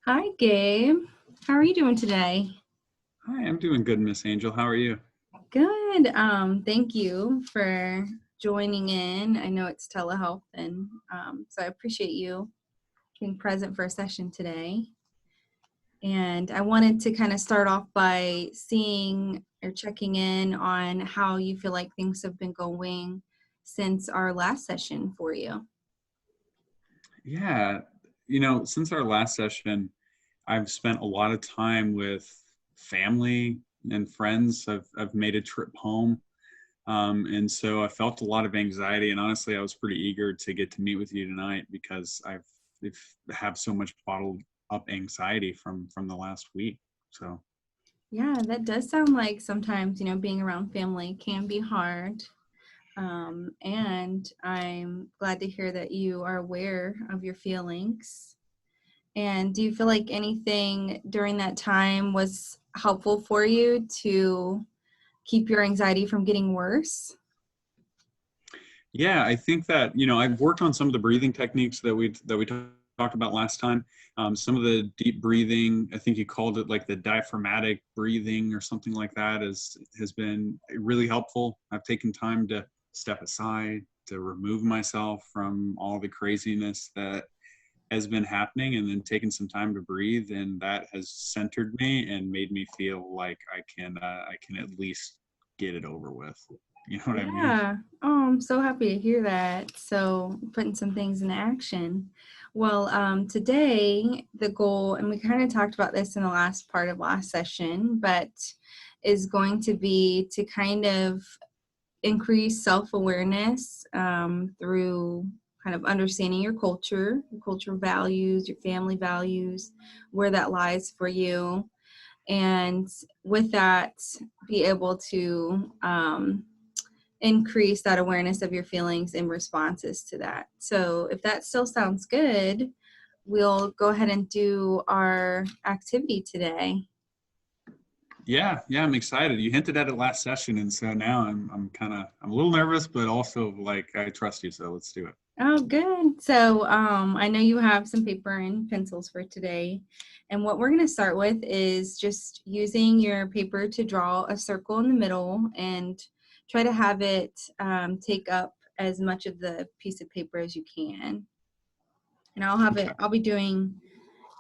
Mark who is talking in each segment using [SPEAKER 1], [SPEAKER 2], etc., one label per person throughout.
[SPEAKER 1] Hi, Gabe. How are you doing today?
[SPEAKER 2] Hi, I'm doing good, Miss Angel. How are you?
[SPEAKER 1] Good. Thank you for joining in. I know it's telehealth, and so I appreciate you being present for a session today. And I wanted to kind of start off by seeing or checking in on how you feel like things have been going since our last session for you.
[SPEAKER 2] Yeah, since our last session, I've spent a lot of time with family and friends. I've made a trip home, and so I felt a lot of anxiety. And honestly, I was pretty eager to get to meet with you tonight because I've have so much bottled up anxiety from the last week. So
[SPEAKER 1] Yeah, that does sound like sometimes, being around family can be hard. And I'm glad to hear that you are aware of your feelings. And do you feel like anything during that time was helpful for you to keep your anxiety from getting worse?
[SPEAKER 2] yeah, I think that I've worked on some of the breathing techniques that we talked about last time. Some of the deep breathing, I think you called it like the diaphragmatic breathing or something like that, has been really helpful. I've taken time to step aside, to remove myself from all the craziness that has been happening, and then taken some time to breathe, and that has centered me and made me feel like I can at least get it over with. You know what I mean?
[SPEAKER 1] Yeah. Oh, I'm so happy to hear that. So, putting some things in action. Well, today the goal, and we kind of talked about this in the last part of last session, but is going to be to kind of increase self-awareness through kind of understanding your culture values, your family values, where that lies for you, and with that, be able to increase that awareness of your feelings and responses to that. So if that still sounds good, we'll go ahead and do our activity today.
[SPEAKER 2] Yeah, I'm excited. You hinted at it last session, and so now I'm a little nervous, but also like I trust you, so let's do it.
[SPEAKER 1] Oh, good. So I know you have some paper and pencils for today. And what we're going to start with is just using your paper to draw a circle in the middle and try to have it take up as much of the piece of paper as you can. And
[SPEAKER 2] Okay.
[SPEAKER 1] I'll be doing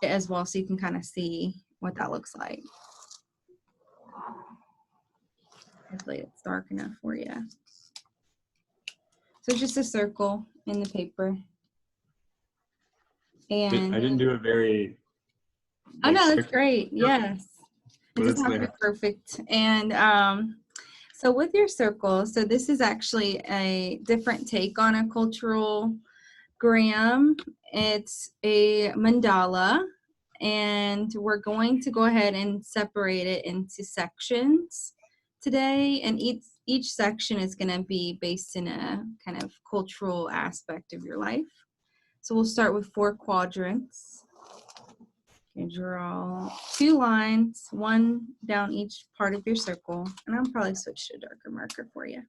[SPEAKER 1] it as well so you can kind of see what that looks like. Hopefully it's dark enough for you. So just a circle in the paper.
[SPEAKER 2] I
[SPEAKER 1] And
[SPEAKER 2] didn't do a very
[SPEAKER 1] oh
[SPEAKER 2] like
[SPEAKER 1] no, that's
[SPEAKER 2] strict,
[SPEAKER 1] great. Yes. It
[SPEAKER 2] but
[SPEAKER 1] doesn't
[SPEAKER 2] it's
[SPEAKER 1] have to be
[SPEAKER 2] there.
[SPEAKER 1] perfect. And so with your circle, so this is actually a different take on a cultural gram. It's a mandala, and we're going to go ahead and separate it into sections today. And each section is going to be based in a kind of cultural aspect of your life. So we'll start with 4 quadrants. You draw 2 lines, one down each part of your circle, and I'll probably switch to a darker marker for you.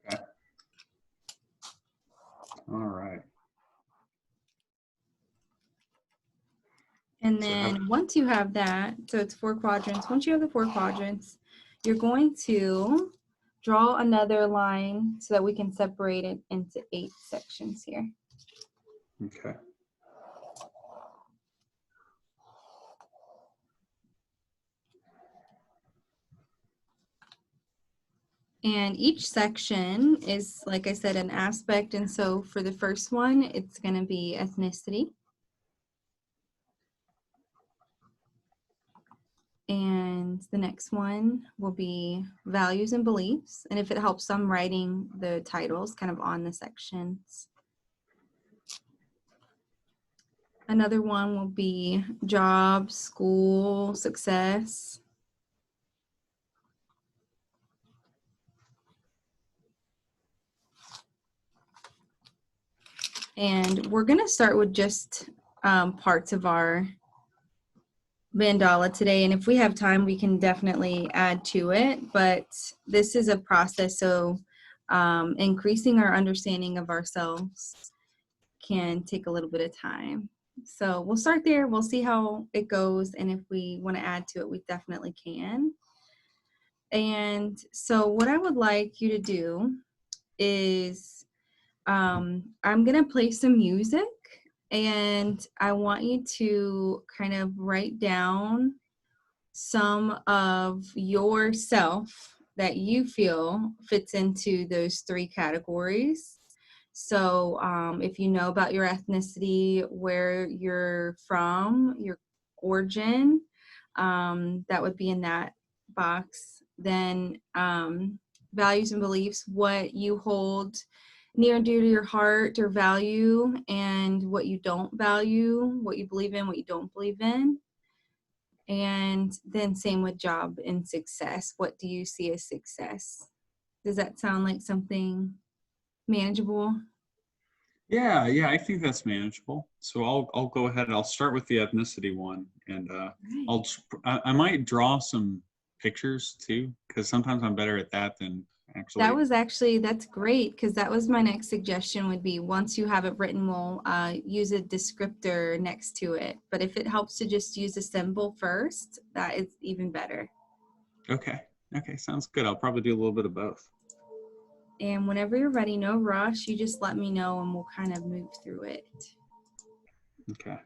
[SPEAKER 2] Okay. All right.
[SPEAKER 1] And
[SPEAKER 2] So I have.
[SPEAKER 1] then once you have that, so it's 4 quadrants. Once you have the 4 quadrants, you're going to draw another line so that we can separate it into 8 sections here.
[SPEAKER 2] Okay.
[SPEAKER 1] And each section is, like I said, an aspect. And so for the first one, it's going to be ethnicity. And the next one will be values and beliefs. And if it helps, I'm writing the titles kind of on the sections. Another one will be job, school, success. And we're going to start with just parts of our mandala today. And if we have time, we can definitely add to it. But this is a process. So increasing our understanding of ourselves can take a little bit of time. So we'll start there. We'll see how it goes. And if we want to add to it, we definitely can. And so what I would like you to do is I'm going to play some music, and I want you to kind of write down some of yourself that you feel fits into those three categories. So, if you know about your ethnicity, where you're from, your origin, that would be in that box. Then, values and beliefs, what you hold near and dear to your heart or value, and what you don't value, what you believe in, what you don't believe in. And then same with job and success. What do you see as success? Does that sound like something manageable?
[SPEAKER 2] Yeah, yeah, I think that's manageable. So I'll go ahead. I'll start with the ethnicity one, and
[SPEAKER 1] Right.
[SPEAKER 2] I might draw some pictures too, because sometimes I'm better at that than
[SPEAKER 1] That
[SPEAKER 2] actually.
[SPEAKER 1] was actually, that's great, because that was my next suggestion would be once you have it written, we'll use a descriptor next to it. But if it helps to just use a symbol first, that is even better.
[SPEAKER 2] Okay, okay, sounds good. I'll probably do a little bit of both.
[SPEAKER 1] And whenever you're ready, no rush, you just let me know and we'll kind of move through it.
[SPEAKER 2] Okay.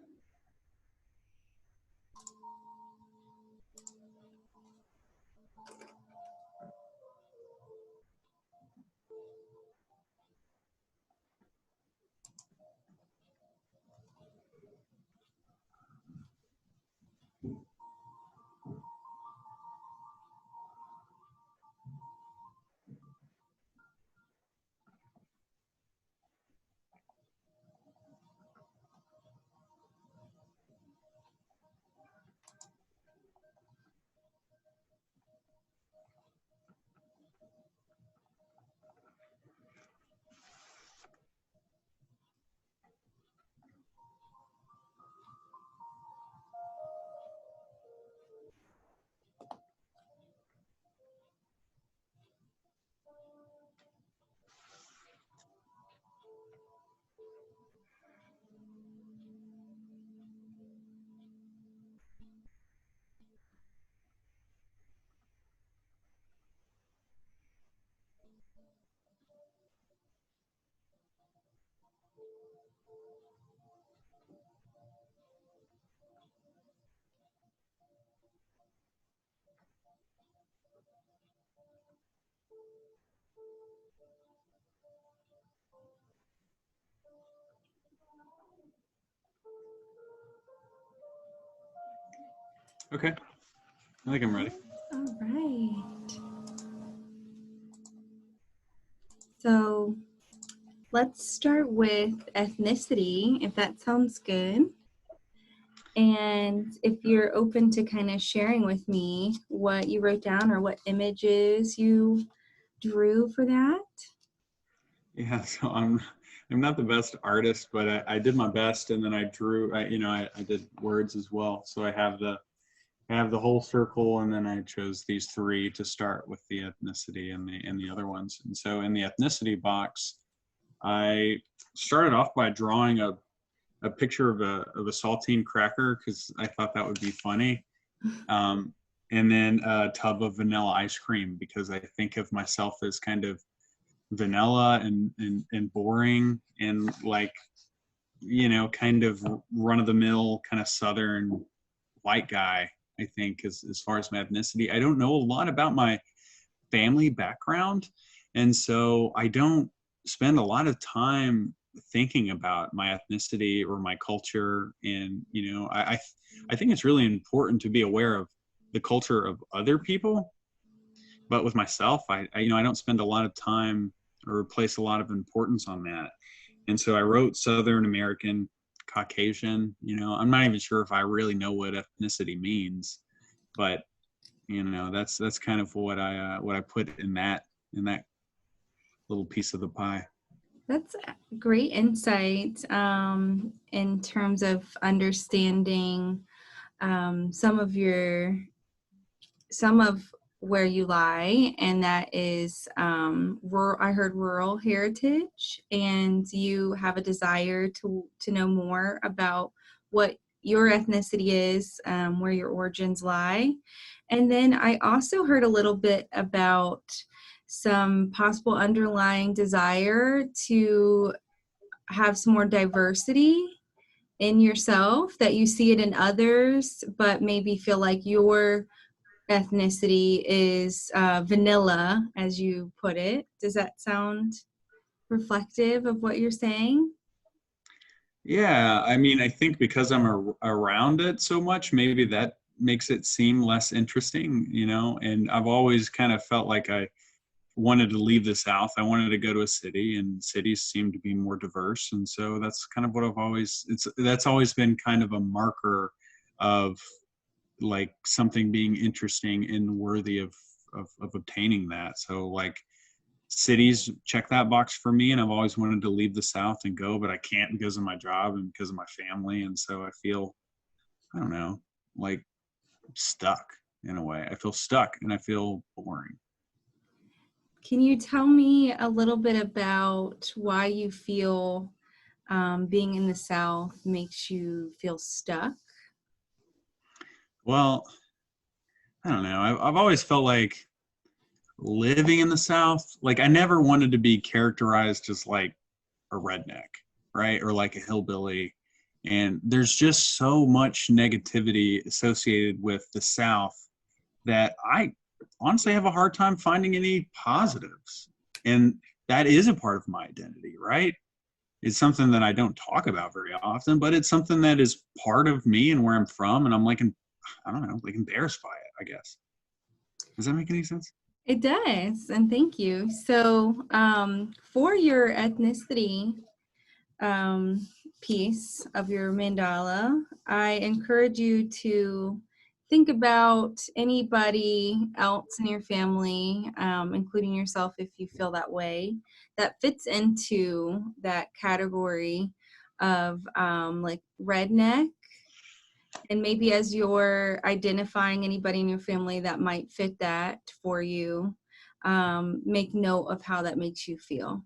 [SPEAKER 2] Okay, I think I'm ready.
[SPEAKER 1] All right. So let's start with ethnicity, if that sounds good. And if you're open to kind of sharing with me what you wrote down or what images you drew for that.
[SPEAKER 2] Yeah, so I'm not the best artist, but I did my best, and then I drew. I did words as well. So I have the whole circle, and then I chose these three to start with the ethnicity and the other ones. And so in the ethnicity box, I started off by drawing a picture of a saltine cracker because I thought that would be funny. Um, and then a tub of vanilla ice cream because I think of myself as kind of vanilla and boring and like, kind of run of the mill, kind of Southern white guy, I think, as far as my ethnicity. I don't know a lot about my family background. And so I don't spend a lot of time thinking about my ethnicity or my culture. And, I think it's really important to be aware of the culture of other people. But with myself, I don't spend a lot of time or place a lot of importance on that. And so I wrote Southern American, Caucasian. I'm not even sure if I really know what ethnicity means, but that's kind of what I put in that little piece of the pie.
[SPEAKER 1] That's great insight in terms of understanding some of some of where you lie, and that is rural. I heard rural heritage, and you have a desire to know more about what your ethnicity is, where your origins lie. And then I also heard a little bit about some possible underlying desire to have some more diversity in yourself, that you see it in others, but maybe feel like your ethnicity is vanilla, as you put it. Does that sound reflective of what you're saying?
[SPEAKER 2] Yeah, I mean, I think because I'm around it so much, maybe that makes it seem less interesting, you know. And I've always kind of felt like I wanted to leave the South. I wanted to go to a city, and cities seem to be more diverse. And so that's kind of what I've always, that's always been kind of a marker of like something being interesting and worthy of obtaining that. So like cities check that box for me, and I've always wanted to leave the South and go, but I can't because of my job and because of my family. And so I feel, I don't know, like stuck in a way. I feel stuck and I feel boring.
[SPEAKER 1] Can you tell me a little bit about why you feel being in the South makes you feel stuck?
[SPEAKER 2] Well, I don't know. I've always felt like living in the South, like I never wanted to be characterized as like a redneck, right? Or like a hillbilly. And there's just so much negativity associated with the South that I honestly have a hard time finding any positives. And that is a part of my identity, right? It's something that I don't talk about very often, but it's something that is part of me and where I'm from. And I'm like, I don't know, like embarrassed by it, I guess. Does that make any sense?
[SPEAKER 1] It does, and thank you. So, for your ethnicity um, piece of your mandala, I encourage you to think about anybody else in your family, including yourself if you feel that way, that fits into that category of like redneck. And maybe as you're identifying anybody in your family that might fit that for you, make note of how that makes you feel.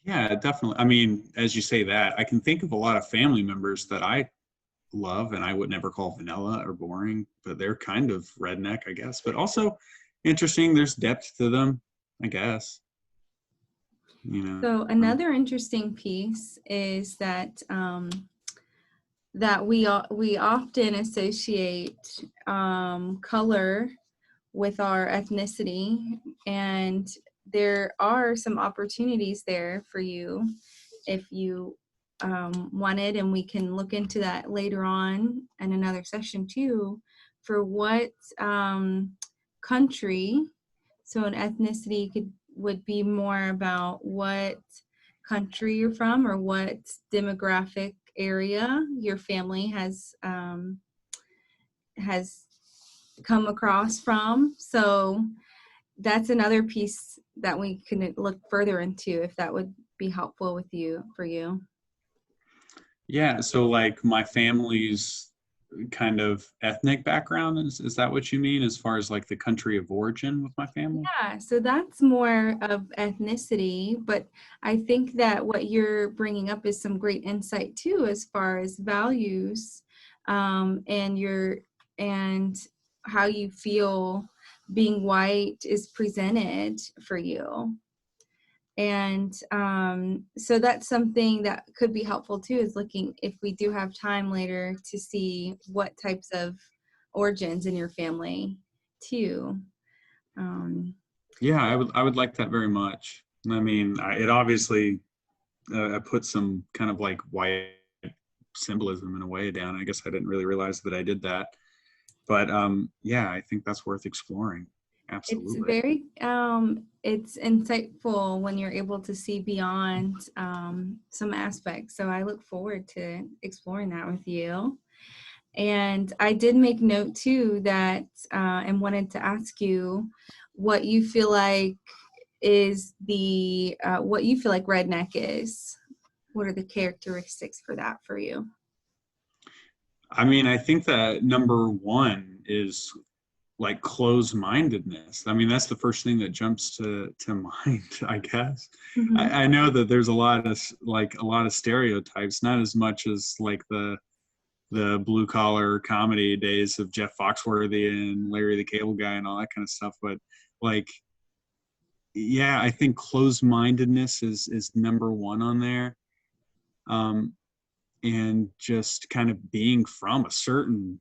[SPEAKER 2] Yeah, definitely. I mean, as you say that, I can think of a lot of family members that I love and I would never call vanilla or boring, but they're kind of redneck, I guess. But also interesting, there's depth to them, I guess. You
[SPEAKER 1] So
[SPEAKER 2] know.
[SPEAKER 1] another interesting piece is that we often associate color with our ethnicity, and there are some opportunities there for you if you wanted, and we can look into that later on in another session too, for what country. So an ethnicity would be more about what country you're from or what demographic area your family has come across from. So that's another piece that we can look further into if that would be helpful with you for you.
[SPEAKER 2] Yeah, so like my family's kind of ethnic background, is that what you mean as far as like the country of origin with my family?
[SPEAKER 1] Yeah, so that's more of ethnicity, but I think that what you're bringing up is some great insight too, as far as values, and and how you feel being white is presented for you. And so that's something that could be helpful too, is looking, if we do have time later, to see what types of origins in your family too. Um,
[SPEAKER 2] Yeah, I would like that very much. I mean, it obviously I put some kind of like white symbolism in a way down. I guess I didn't really realize that I did that. But yeah, I think that's worth exploring.
[SPEAKER 1] It's
[SPEAKER 2] Absolutely.
[SPEAKER 1] very it's insightful when you're able to see beyond some aspects. So I look forward to exploring that with you. And I did make note too that and wanted to ask you what you feel like is the what you feel like redneck is. What are the characteristics for that for you?
[SPEAKER 2] I mean, I think that number one is like closed-mindedness. I mean, that's the first thing that jumps to mind, I guess.
[SPEAKER 1] Mhm.
[SPEAKER 2] I know that there's a lot of stereotypes, not as much as like the blue collar comedy days of Jeff Foxworthy and Larry the Cable Guy and all that kind of stuff, but like, yeah, I think closed-mindedness is number one on there. Um, and just kind of being from a certain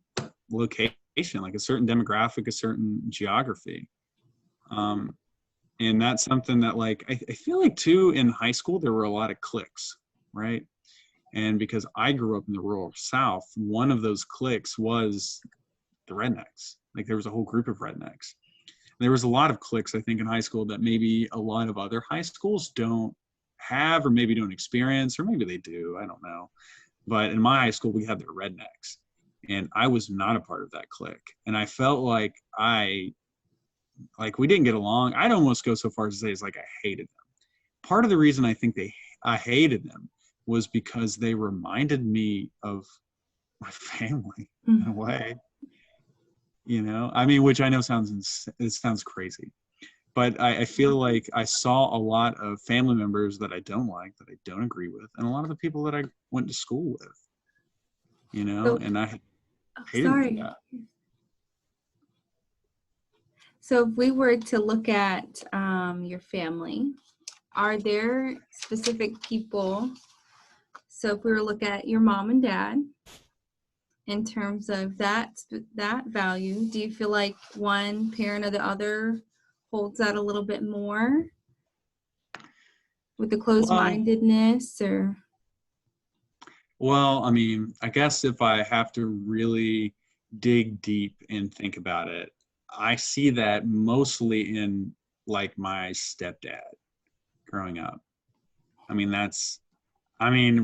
[SPEAKER 2] location, like a certain demographic, a certain geography. Um, and that's something that like I feel like too in high school there were a lot of cliques, right? And because I grew up in the rural South, one of those cliques was the rednecks. Like there was a whole group of rednecks. There was a lot of cliques, I think, in high school that maybe a lot of other high schools don't have, or maybe don't experience, or maybe they do. I don't know. But in my high school, we had the rednecks, and I was not a part of that clique. And I felt like we didn't get along. I'd almost go so far as to say it's like I hated them. Part of the reason I think I hated them was because they reminded me of my family in a
[SPEAKER 1] Mhm.
[SPEAKER 2] way. I mean, which I know it sounds crazy, but I feel like I saw a lot of family members that I don't like, that I don't agree with, and a lot of the people that I went to school with,
[SPEAKER 1] So,
[SPEAKER 2] and I
[SPEAKER 1] oh,
[SPEAKER 2] hated them for
[SPEAKER 1] sorry.
[SPEAKER 2] that.
[SPEAKER 1] So if we were to look at your family, are there specific people? So if we were to look at your mom and dad in terms of that value, do you feel like one parent or the other holds that a little bit more with the
[SPEAKER 2] Well,
[SPEAKER 1] closed-mindedness or?
[SPEAKER 2] I mean, I guess if I have to really dig deep and think about it, I see that mostly in like my stepdad growing up. I mean,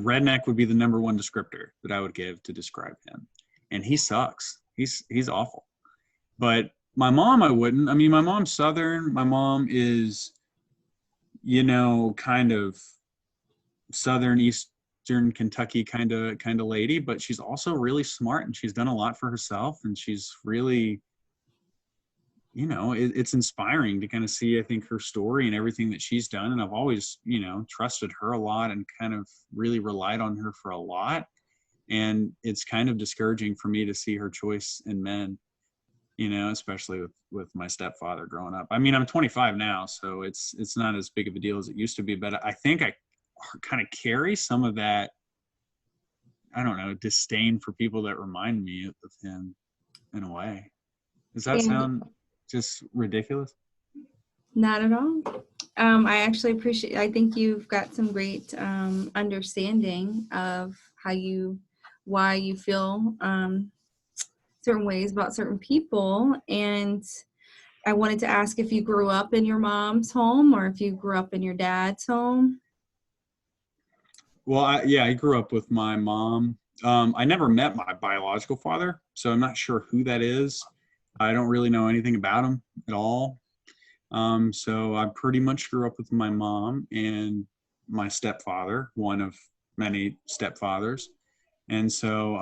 [SPEAKER 2] redneck would be the number one descriptor that I would give to describe him. And he sucks. He's awful. But my mom, I wouldn't. I mean, my mom's Southern. My mom is, kind of Southern Eastern Kentucky kind of lady, but she's also really smart and she's done a lot for herself, and she's really, it's inspiring to kind of see, I think, her story and everything that she's done. And I've always, trusted her a lot and kind of really relied on her for a lot. And it's kind of discouraging for me to see her choice in men, especially with my stepfather growing up. I mean, I'm 25 now, so it's not as big of a deal as it used to be, but I think I kind of carry some of that, I don't know, disdain for people that remind me of him in a way. Does that
[SPEAKER 1] And
[SPEAKER 2] sound just ridiculous?
[SPEAKER 1] not at all. I actually appreciate, I think you've got some great understanding of why you feel certain ways about certain people. And I wanted to ask if you grew up in your mom's home or if you grew up in your dad's home.
[SPEAKER 2] Well, I grew up with my mom. I never met my biological father, so I'm not sure who that is. I don't really know anything about him at all. So I pretty much grew up with my mom and my stepfather, one of many stepfathers. And so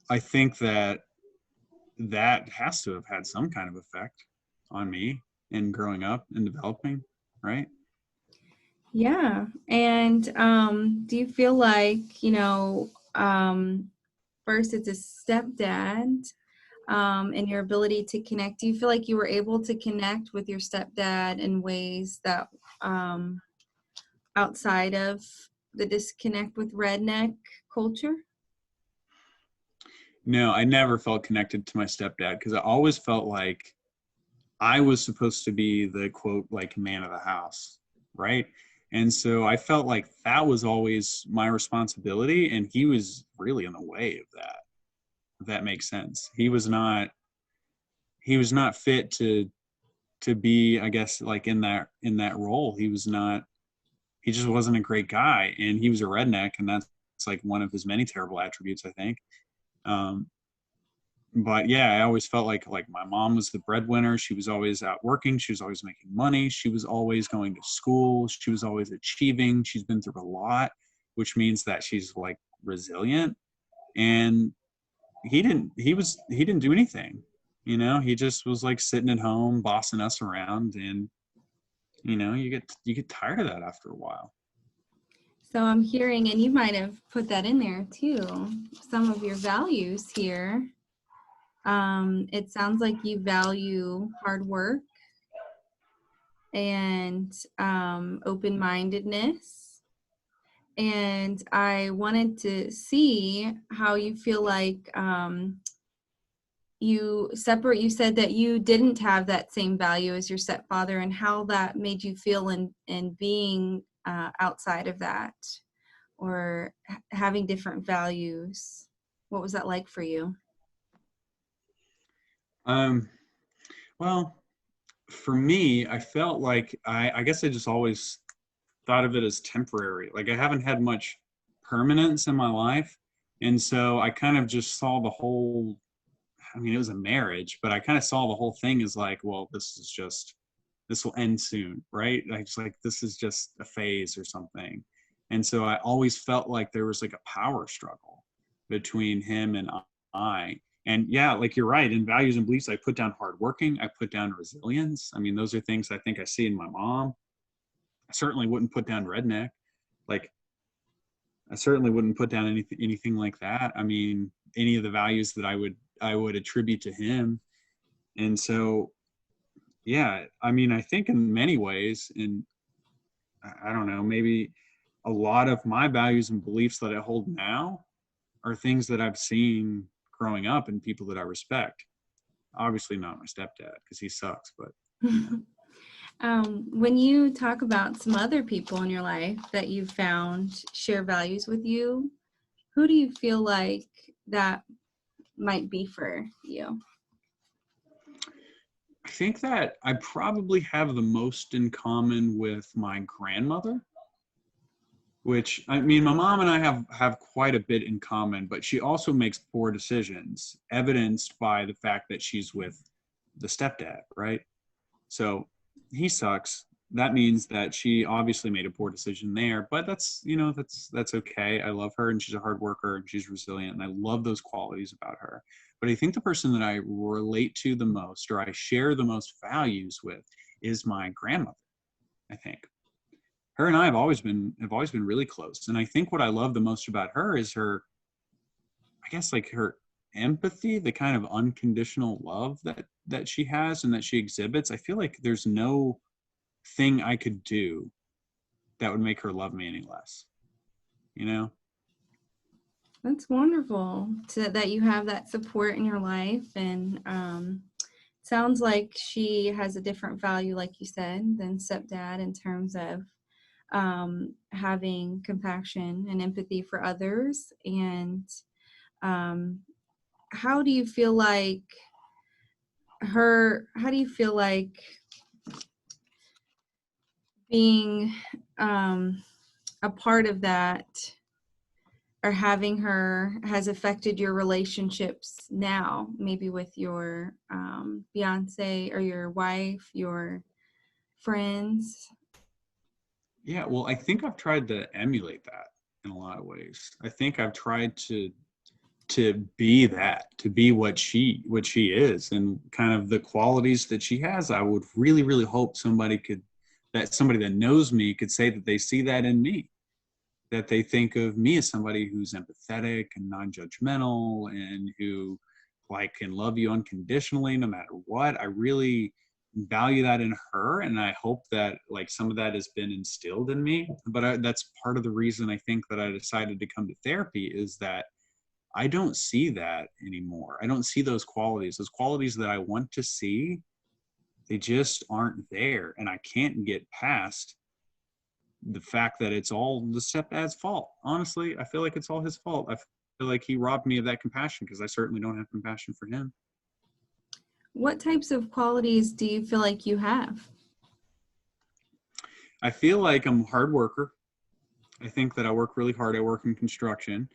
[SPEAKER 2] I think that has to have had some kind of effect on me in growing up and developing, right?
[SPEAKER 1] Yeah. And do you feel like, first it's a stepdad and your ability to connect? Do you feel like you were able to connect with your stepdad in ways that um, outside of the disconnect with redneck culture?
[SPEAKER 2] No, I never felt connected to my stepdad because I always felt like I was supposed to be the quote, like man of the house, right? And so I felt like that was always my responsibility, and he was really in the way of that, if that makes sense. He was not fit to be, I guess, like in that role. He just wasn't a great guy, and he was a redneck, and that's like one of his many terrible attributes, I think. Um, but yeah, I always felt like my mom was the breadwinner. She was always out working. She was always making money. She was always going to school. She was always achieving. She's been through a lot, which means that she's like resilient. And he didn't do anything. You know, he just was like sitting at home, bossing us around, and you know, you get tired of that after a while.
[SPEAKER 1] So I'm hearing, and you might have put that in there too, some of your values here. It sounds like you value hard work and open-mindedness. And I wanted to see how you feel like you said that you didn't have that same value as your stepfather, and how that made you feel in being outside of that, or having different values. What was that like for you?
[SPEAKER 2] Um, well, for me, I felt like I guess I just always thought of it as temporary. Like I haven't had much permanence in my life. And so I kind of just saw the whole, I mean, it was a marriage, but I kind of saw the whole thing as like, well, this will end soon, right? Like, it's like, this is just a phase or something. And so I always felt like there was like a power struggle between him and I. And yeah, like you're right, in values and beliefs, I put down hardworking, I put down resilience. I mean, those are things I think I see in my mom. I certainly wouldn't put down redneck. Like I certainly wouldn't put down anything like that. I mean, any of the values that I would attribute to him. And so yeah, I mean, I think in many ways, and I don't know, maybe a lot of my values and beliefs that I hold now are things that I've seen growing up in people that I respect. Obviously not my stepdad because he sucks, but you know.
[SPEAKER 1] When you talk about some other people in your life that you found share values with you, who do you feel like that might be for you?
[SPEAKER 2] I think that I probably have the most in common with my grandmother, which I mean, my mom and I have quite a bit in common, but she also makes poor decisions, evidenced by the fact that she's with the stepdad, right? So he sucks. That means that she obviously made a poor decision there, but that's, you know, that's okay. I love her and she's a hard worker and she's resilient and I love those qualities about her. But I think the person that I relate to the most or I share the most values with is my grandmother, I think. Her and I have always been really close. And I think what I love the most about her is her, I guess like her empathy, the kind of unconditional love that she has and that she exhibits. I feel like there's no thing I could do that would make her love me any less, you know?
[SPEAKER 1] That's wonderful that you have that support in your life. And sounds like she has a different value, like you said, than stepdad in terms of having compassion and empathy for others. And um, how do you feel like how do you feel like being a part of that, or having her, has affected your relationships now, maybe with your fiance or your wife, your friends?
[SPEAKER 2] Yeah, well, I think I've tried to emulate that in a lot of ways. I think I've tried to be that, to be what she is and kind of the qualities that she has. I would really, really hope somebody that knows me could say that they see that in me, that they think of me as somebody who's empathetic and non-judgmental and who like can love you unconditionally no matter what. I really value that in her and I hope that like some of that has been instilled in me. But that's part of the reason I think that I decided to come to therapy is that I don't see that anymore. I don't see those qualities that I want to see. They just aren't there and I can't get past the fact that it's all the stepdad's fault. Honestly, I feel like it's all his fault. I feel like he robbed me of that compassion because I certainly don't have compassion for him.
[SPEAKER 1] What types of qualities do you feel like you have?
[SPEAKER 2] I feel like I'm a hard worker. I think that I work really hard. I work in construction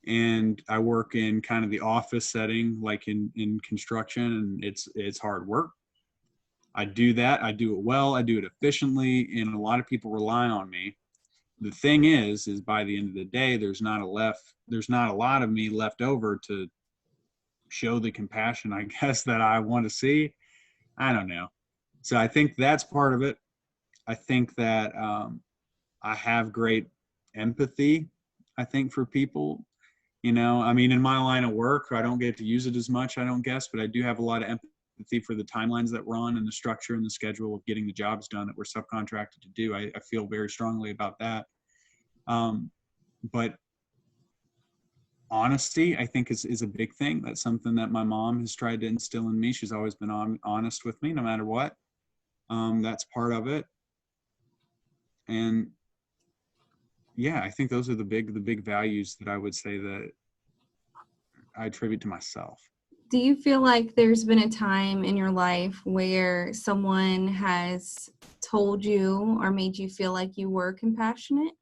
[SPEAKER 2] and I work in kind of the office setting, like in construction, and it's hard work. I do that. I do it well. I do it efficiently, and a lot of people rely on me. The thing is by the end of the day, there's not a lot of me left over to show the compassion, I guess, that I want to see. I don't know. So I think that's part of it. I think that I have great empathy, I think, for people. I mean, in my line of work, I don't get to use it as much, I don't guess, but I do have a lot of empathy for the timelines that we're on and the structure and the schedule of getting the jobs done that we're subcontracted to do. I feel very strongly about that. But honesty, I think, is a big thing. That's something that my mom has tried to instill in me. She's always been honest with me, no matter what. That's part of it. And yeah, I think those are the big values that I would say that I attribute to myself.
[SPEAKER 1] Do you feel like there's been a time in your life where someone has told you or made you feel like you were compassionate?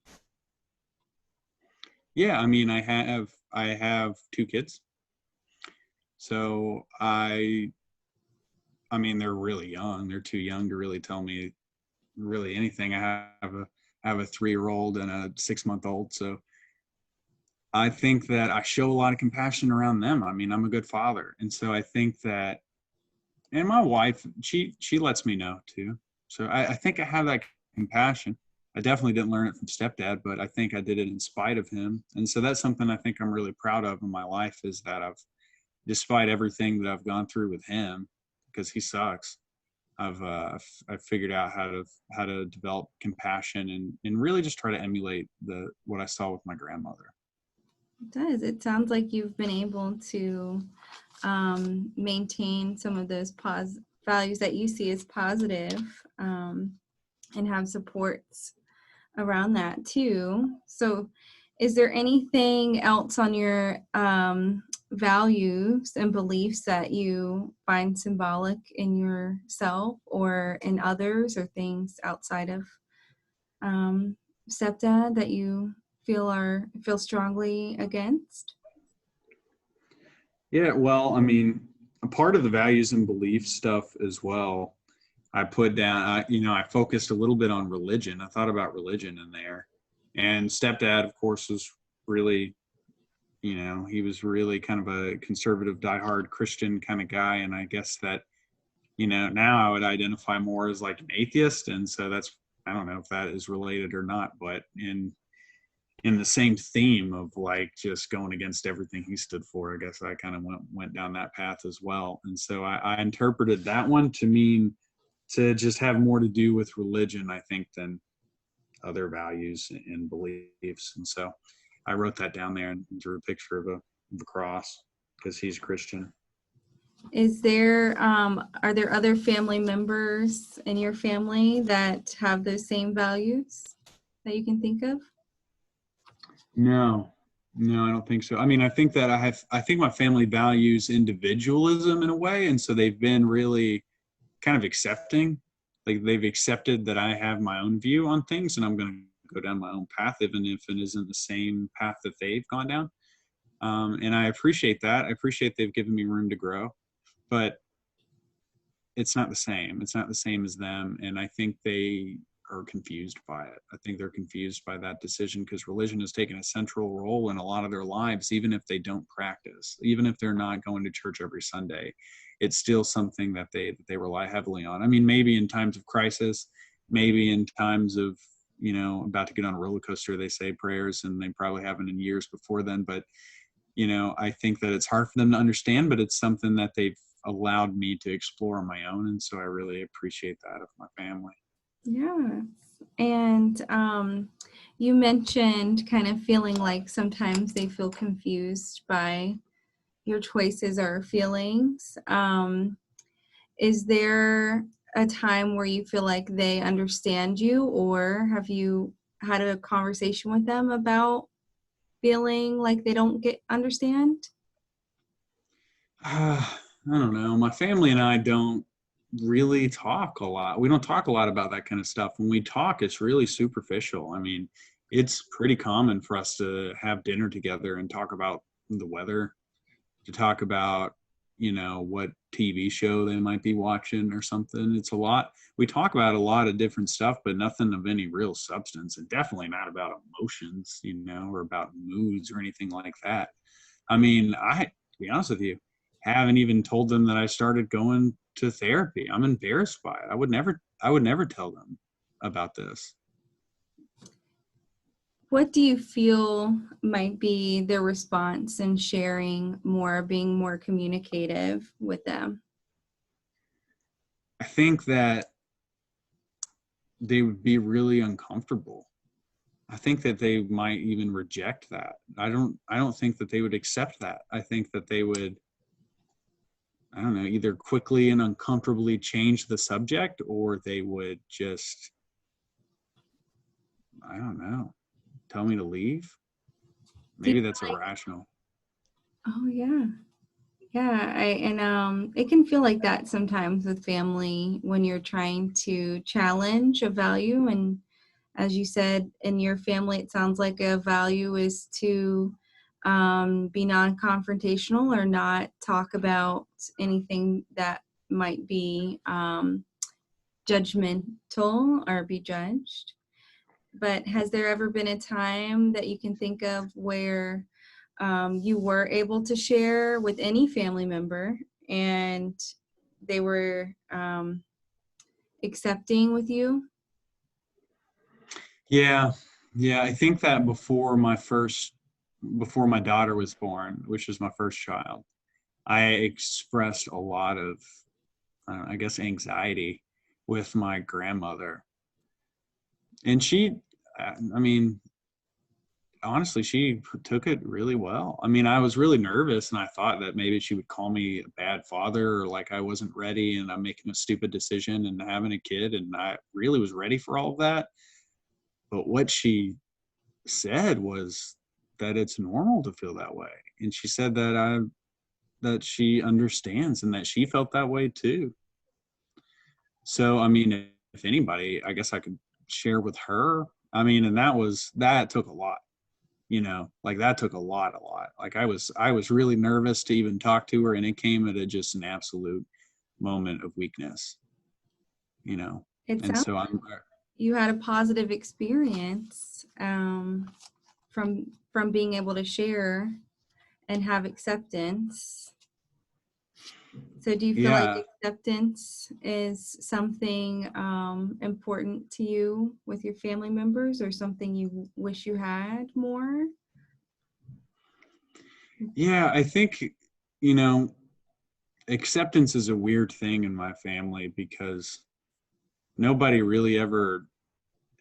[SPEAKER 2] Yeah, I mean, I have 2 kids. So I mean, they're really young. They're too young to really tell me really anything. I have a 3-year-old and a 6-month-old. So I think that I show a lot of compassion around them. I mean, I'm a good father. And so I think that, and my wife, she lets me know too. So I think I have that compassion. I definitely didn't learn it from stepdad, but I think I did it in spite of him. And so that's something I think I'm really proud of in my life, is that despite everything that I've gone through with him, because he sucks, I've figured out how to develop compassion and really just try to emulate what I saw with my grandmother.
[SPEAKER 1] It does. It sounds like you've been able to maintain some of those values that you see as positive, and have supports around that too. So is there anything else on your values and beliefs that you find symbolic in yourself or in others, or things outside of stepdad that you feel strongly against?
[SPEAKER 2] Yeah, well, I mean, a part of the values and belief stuff as well, I put down, I focused a little bit on religion. I thought about religion in there. And stepdad, of course, was really, he was really kind of a conservative, diehard Christian kind of guy. And I guess that, now I would identify more as like an atheist. And so I don't know if that is related or not, but in the same theme of like just going against everything he stood for, I guess I kind of went down that path as well. And so I interpreted that one to mean to just have more to do with religion, I think, than other values and beliefs. And so I wrote that down there and drew a picture of a cross because he's Christian.
[SPEAKER 1] Are there other family members in your family that have those same values that you can think of?
[SPEAKER 2] No, I don't think so. I mean, I think that I think my family values individualism in a way. And so they've been really kind of accepting. Like, they've accepted that I have my own view on things and I'm going to go down my own path, even if it isn't the same path that they've gone down. And I appreciate that. I appreciate they've given me room to grow, but it's not the same. It's not the same as them. And I think they are confused by it. I think they're confused by that decision because religion has taken a central role in a lot of their lives, even if they don't practice, even if they're not going to church every Sunday. It's still something that they rely heavily on. I mean, maybe in times of crisis, maybe in times of, about to get on a roller coaster, they say prayers, and they probably haven't in years before then. But, I think that it's hard for them to understand, but it's something that they've allowed me to explore on my own. And so I really appreciate that of my family.
[SPEAKER 1] Yeah. And you mentioned kind of feeling like sometimes they feel confused by your choices or feelings. Is there a time where you feel like they understand you, or have you had a conversation with them about feeling like they don't understand?
[SPEAKER 2] I don't know. My family and I don't really talk a lot. We don't talk a lot about that kind of stuff. When we talk, it's really superficial. I mean, it's pretty common for us to have dinner together and talk about the weather, to talk about, what TV show they might be watching or something. It's a lot. We talk about a lot of different stuff, but nothing of any real substance, and definitely not about emotions, or about moods or anything like that. I mean, to be honest with you, haven't even told them that I started going to therapy. I'm embarrassed by it. I would never tell them about this.
[SPEAKER 1] What do you feel might be their response in sharing more, being more communicative with them?
[SPEAKER 2] I think that they would be really uncomfortable. I think that they might even reject that. I don't think that they would accept that. I think that they would, I don't know, either quickly and uncomfortably change the subject, or they would just, I don't know, tell me to leave.
[SPEAKER 1] Do you
[SPEAKER 2] Maybe
[SPEAKER 1] feel
[SPEAKER 2] that's irrational.
[SPEAKER 1] oh yeah. Yeah, it can feel like that sometimes with family when you're trying to challenge a value. And as you said, in your family, it sounds like a value is to be non-confrontational or not talk about anything that might be judgmental or be judged. But has there ever been a time that you can think of where you were able to share with any family member and they were accepting with you?
[SPEAKER 2] Yeah. Yeah. I think that before my daughter was born, which was my first child, I expressed a lot of, I guess, anxiety with my grandmother. And she, I mean, honestly, she took it really well. I mean, I was really nervous and I thought that maybe she would call me a bad father, or like I wasn't ready and I'm making a stupid decision and having a kid. And I really was ready for all of that. But what she said was that it's normal to feel that way. And she said that that she understands and that she felt that way too. So, I mean, if anybody, I guess I could share with her. I mean, and that took a lot, like that took a lot. Like I was really nervous to even talk to her, and it came at just an absolute moment of weakness, you know.
[SPEAKER 1] It
[SPEAKER 2] And
[SPEAKER 1] sounds
[SPEAKER 2] so I'm,
[SPEAKER 1] like you had a positive experience from being able to share and have acceptance. So do you feel like
[SPEAKER 2] yeah,
[SPEAKER 1] acceptance is something important to you with your family members, or something you wish you had more?
[SPEAKER 2] yeah, I think, you know, acceptance is a weird thing in my family because nobody really ever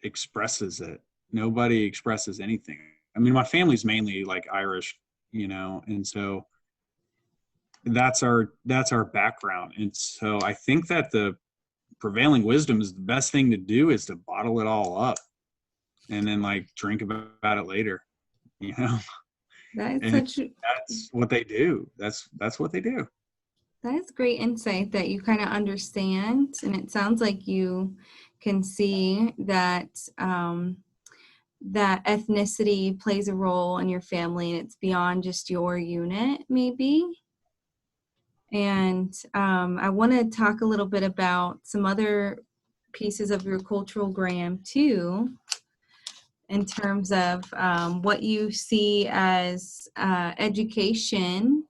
[SPEAKER 2] expresses it. Nobody expresses anything. I mean, my family's mainly like Irish, and so that's our background. And so I think that the prevailing wisdom is the best thing to do is to bottle it all up and then like drink about it later, you know.
[SPEAKER 1] That is
[SPEAKER 2] And
[SPEAKER 1] such
[SPEAKER 2] that's what they do. That's what they do.
[SPEAKER 1] that is great insight that you kind of understand, and it sounds like you can see that that ethnicity plays a role in your family, and it's beyond just your unit, maybe. And I want to talk a little bit about some other pieces of your culturalgram too, in terms of what you see as education,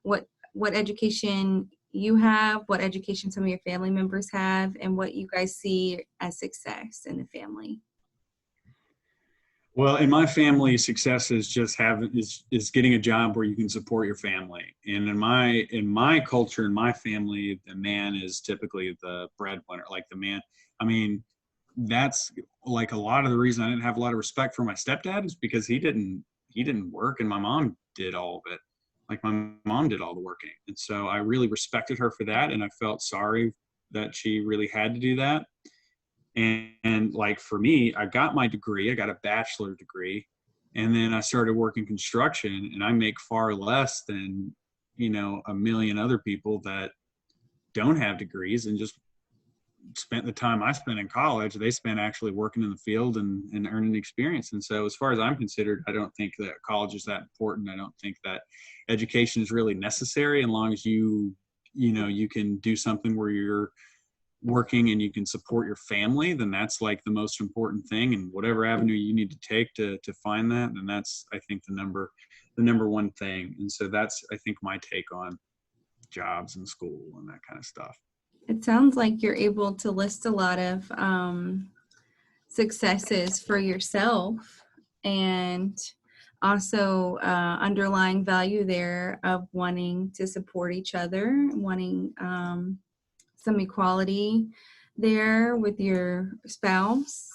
[SPEAKER 1] what education you have, what education some of your family members have, and what you guys see as success in the family.
[SPEAKER 2] Well, in my family, success is just having is getting a job where you can support your family. And in my culture, in my family, the man is typically the breadwinner. Like the man, I mean, that's like a lot of the reason I didn't have a lot of respect for my stepdad is because he didn't work, and my mom did all of it. Like my mom did all the working, and so I really respected her for that, and I felt sorry that she really had to do that. And like for me, I got my degree, I got a bachelor degree, and then I started working construction, and I make far less than, a million other people that don't have degrees and just spent the time I spent in college. They spent actually working in the field and earning experience. And so as far as I'm considered, I don't think that college is that important. I don't think that education is really necessary, as long as you can do something where you're working and you can support your family, then that's like the most important thing. And whatever avenue you need to take to find that, then that's, I think, the number one thing. And so that's, I think, my take on jobs and school and that kind of stuff.
[SPEAKER 1] It sounds like you're able to list a lot of successes for yourself, and also underlying value there of wanting to support each other, wanting some equality there with your spouse.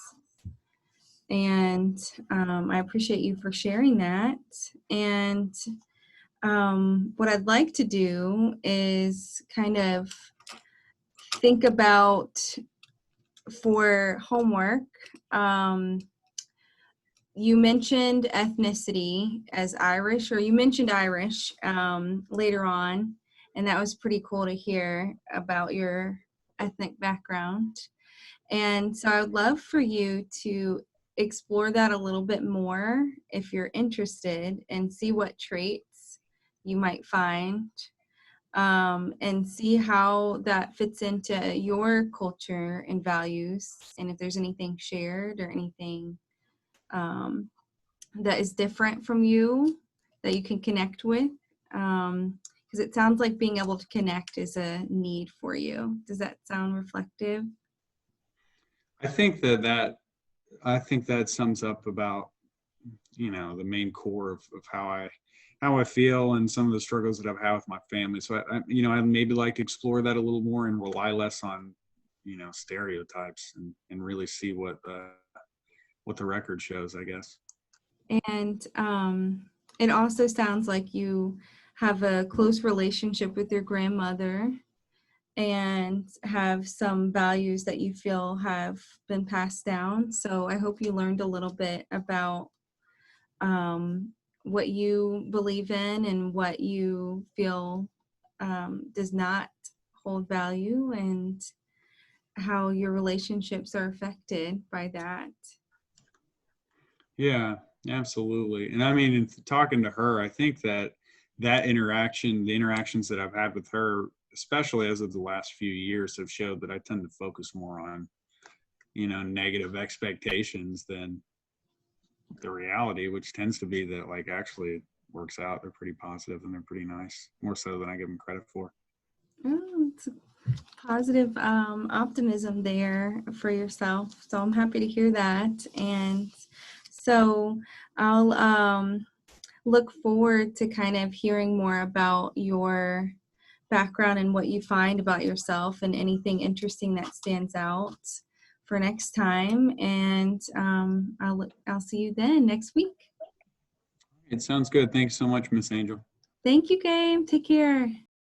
[SPEAKER 1] And I appreciate you for sharing that. And what I'd like to do is kind of think about, for homework, you mentioned ethnicity as Irish, or you mentioned Irish later on, and that was pretty cool to hear about your ethnic background. And so I would love for you to explore that a little bit more if you're interested, and see what traits you might find, and see how that fits into your culture and values, and if there's anything shared or anything um, that is different from you that you can connect with. Because it sounds like being able to connect is a need for you. Does that sound reflective?
[SPEAKER 2] I think I think that sums up about, you know, the main core of how I feel and some of the struggles that I've had with my family. So you know, I maybe like to explore that a little more and rely less on, you know, stereotypes, and really see what the record shows, I guess.
[SPEAKER 1] And it also sounds like you have a close relationship with your grandmother, and have some values that you feel have been passed down. So I hope you learned a little bit about what you believe in and what you feel does not hold value, and how your relationships are affected by that.
[SPEAKER 2] Yeah, absolutely. And I mean, in talking to her, I think that interaction, the interactions that I've had with her, especially as of the last few years, have showed that I tend to focus more on, you know, negative expectations than the reality, which tends to be that, like, actually it works out. They're pretty positive and they're pretty nice, more so than I give them credit for.
[SPEAKER 1] Oh, it's a positive optimism there for yourself. So I'm happy to hear that. And so I'll look forward to kind of hearing more about your background and what you find about yourself, and anything interesting that stands out for next time. And I'll see you then next week.
[SPEAKER 2] It sounds good. Thanks so much, Miss Angel.
[SPEAKER 1] Thank you, Gabe. Take care.